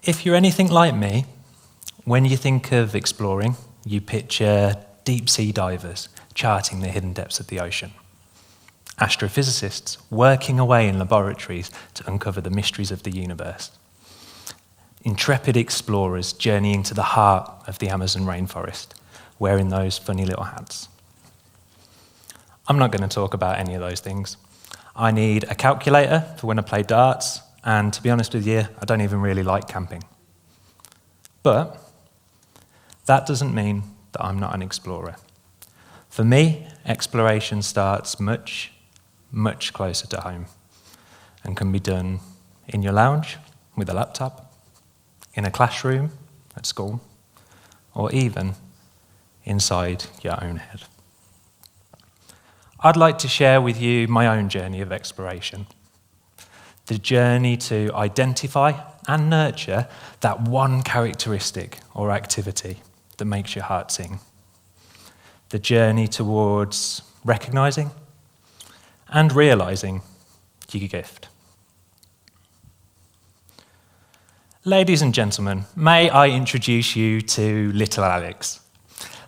If you're anything like me, when you think of exploring, you picture deep-sea divers charting the hidden depths of the ocean, astrophysicists working away in laboratories to uncover the mysteries of the universe, intrepid explorers journeying to the heart of the Amazon rainforest, wearing those funny little hats. I'm not going to talk about any of those things. I need a calculator for when I play darts, and to be honest with you, I don't even really like camping. But that doesn't mean that I'm not an explorer. For me, exploration starts much, much closer to home and can be done in your lounge with a laptop, in a classroom at school, or even inside your own head. I'd like to share with you my own journey of exploration. The journey to identify and nurture that one characteristic or activity that makes your heart sing. The journey towards recognizing and realizing your gift. Ladies and gentlemen, may I introduce you to little Alex.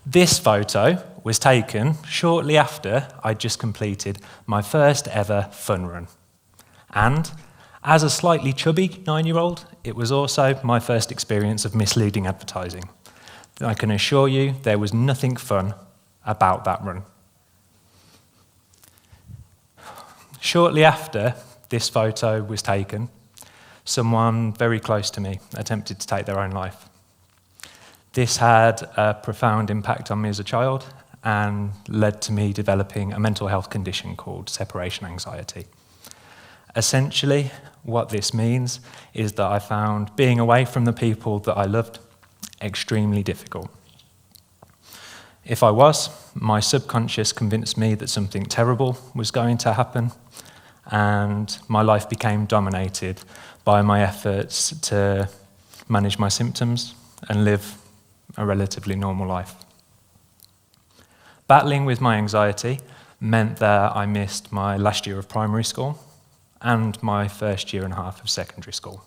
This photo was taken shortly after I'd just completed my first ever fun run. And as a slightly chubby 9-year-old, it was also my first experience of misleading advertising. I can assure you there was nothing fun about that run. Shortly after this photo was taken, someone very close to me attempted to take their own life. This had a profound impact on me as a child and led to me developing a mental health condition called separation anxiety. Essentially, what this means is that I found being away from the people that I loved extremely difficult. If I was, my subconscious convinced me that something terrible was going to happen, and my life became dominated by my efforts to manage my symptoms and live a relatively normal life. Battling with my anxiety meant that I missed my last year of primary school and my first year and a half of secondary school.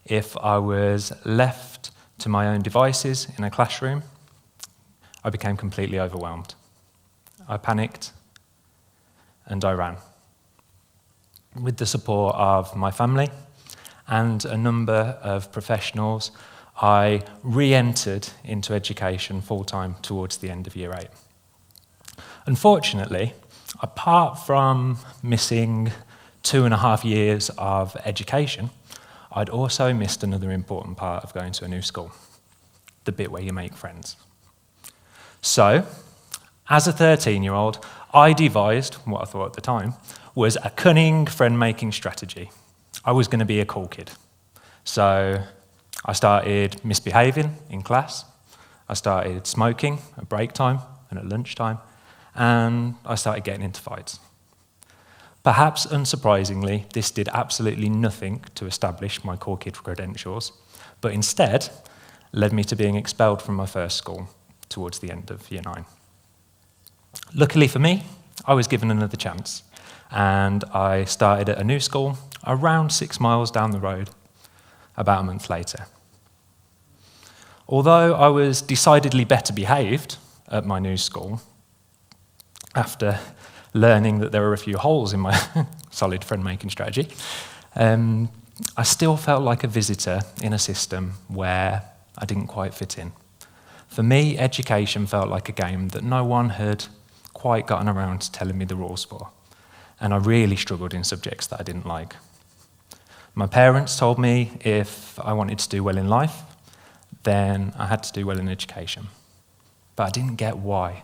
If I was left to my own devices in a classroom, I became completely overwhelmed. I panicked and I ran. With the support of my family and a number of professionals, I re-entered into education full-time towards the end of year 8. Unfortunately, apart from missing 2.5 years of education, I'd also missed another important part of going to a new school, the bit where you make friends. So, as a 13-year-old, I devised what I thought at the time was a cunning friend-making strategy. I was going to be a cool kid. So, I started misbehaving in class, I started smoking at break time and at lunchtime, and I started getting into fights. Perhaps unsurprisingly, this did absolutely nothing to establish my cool kid credentials, but instead led me to being expelled from my first school towards the end of year 9. Luckily for me, I was given another chance, and I started at a new school around 6 miles down the road about a month later. Although I was decidedly better behaved at my new school, after learning that there were a few holes in my solid friend-making strategy, I still felt like a visitor in a system where I didn't quite fit in. For me, education felt like a game that no one had quite gotten around to telling me the rules for, and I really struggled in subjects that I didn't like. My parents told me if I wanted to do well in life, then I had to do well in education. But I didn't get why.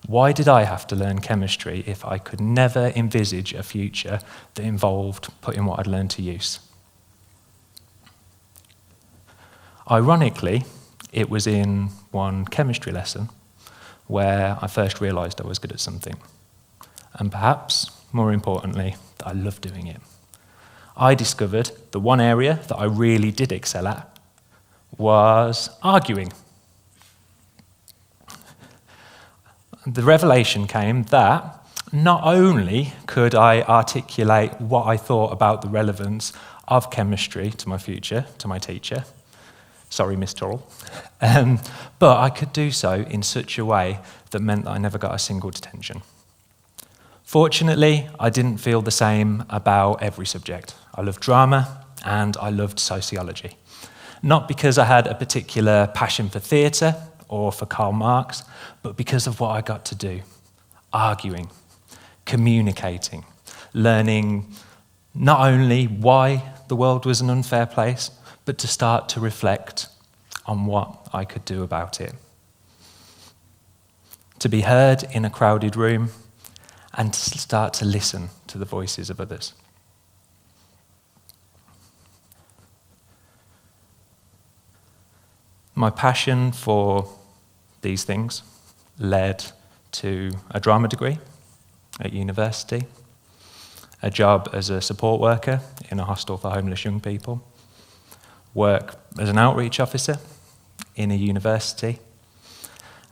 Why did I have to learn chemistry if I could never envisage a future that involved putting what I'd learned to use? Ironically, it was in one chemistry lesson where I first realised I was good at something. And perhaps, more importantly, that I loved doing it. I discovered the one area that I really did excel at was arguing. The revelation came that not only could I articulate what I thought about the relevance of chemistry to my future, to my teacher, Sorry, Miss Turrell. But I could do so in such a way that meant that I never got a single detention. Fortunately, I didn't feel the same about every subject. I loved drama and I loved sociology. Not because I had a particular passion for theatre or for Karl Marx, but because of what I got to do. Arguing, communicating, learning not only why the world was an unfair place, but to start to reflect on what I could do about it. To be heard in a crowded room and to start to listen to the voices of others. My passion for these things led to a drama degree at university, a job as a support worker in a hostel for homeless young people, work as an outreach officer in a university,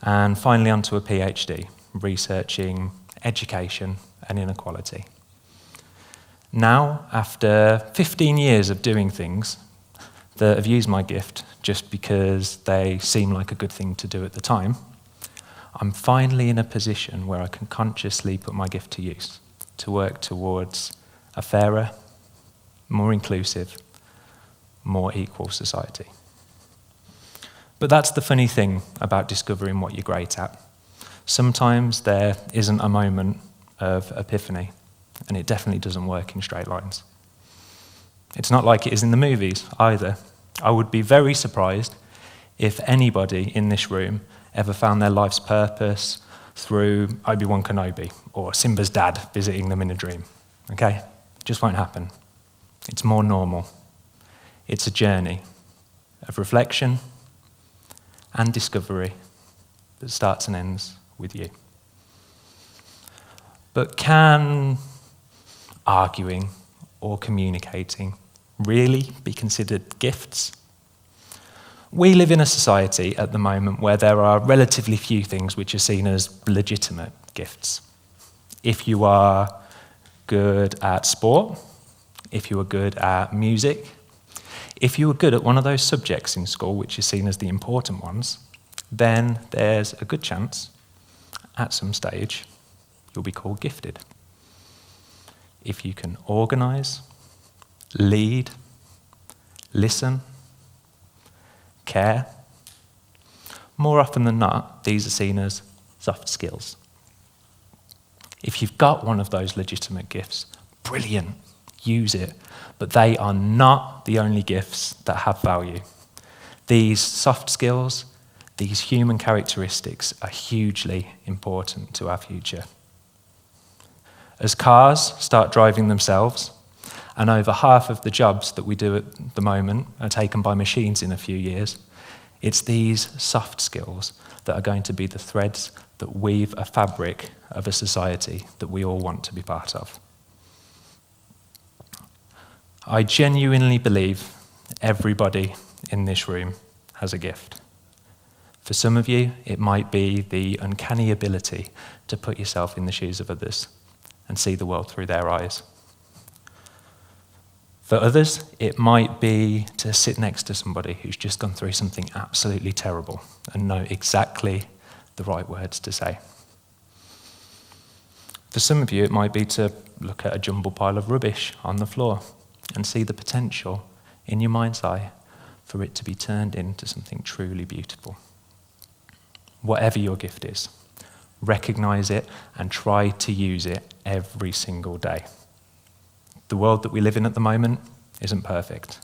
and finally onto a PhD, researching education and inequality. Now, after 15 years of doing things that have used my gift just because they seem like a good thing to do at the time, I'm finally in a position where I can consciously put my gift to use, to work towards a fairer, more inclusive, more equal society. But that's the funny thing about discovering what you're great at. Sometimes there isn't a moment of epiphany, and it definitely doesn't work in straight lines. It's not like it is in the movies either. I would be very surprised if anybody in this room ever found their life's purpose through Obi-Wan Kenobi or Simba's dad visiting them in a dream. Okay? It just won't happen. It's more normal. It's a journey of reflection and discovery that starts and ends with you. But can arguing or communicating really be considered gifts? We live in a society at the moment where there are relatively few things which are seen as legitimate gifts. If you are good at sport, if you are good at music, if you are good at one of those subjects in school which is seen as the important ones, then there's a good chance, at some stage, you'll be called gifted. If you can organise, lead, listen, care, more often than not, these are seen as soft skills. If you've got one of those legitimate gifts, brilliant, use it. But they are not the only gifts that have value. These soft skills, these human characteristics are hugely important to our future. As cars start driving themselves, and over half of the jobs that we do at the moment are taken by machines in a few years, it's these soft skills that are going to be the threads that weave a fabric of a society that we all want to be part of. I genuinely believe everybody in this room has a gift. For some of you, it might be the uncanny ability to put yourself in the shoes of others and see the world through their eyes. For others, it might be to sit next to somebody who's just gone through something absolutely terrible and know exactly the right words to say. For some of you, it might be to look at a jumbled pile of rubbish on the floor and see the potential in your mind's eye for it to be turned into something truly beautiful. Whatever your gift is, recognise it and try to use it every single day. The world that we live in at the moment isn't perfect,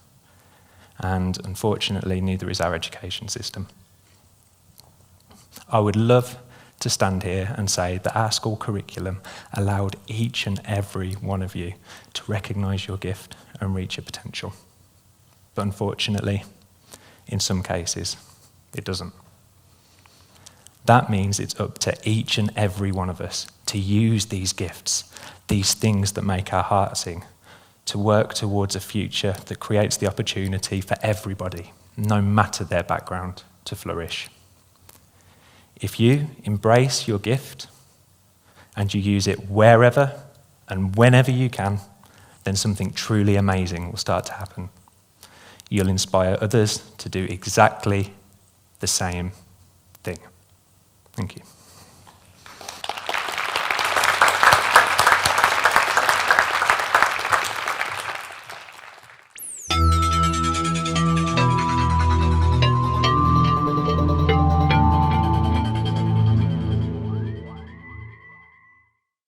and unfortunately, neither is our education system. I would love to stand here and say that our school curriculum allowed each and every one of you to recognise your gift and reach your potential. But unfortunately, in some cases, it doesn't. That means it's up to each and every one of us to use these gifts, these things that make our heart sing, to work towards a future that creates the opportunity for everybody, no matter their background, to flourish. If you embrace your gift and you use it wherever and whenever you can, then something truly amazing will start to happen. you'll inspire others to do exactly the same thing. Thank you.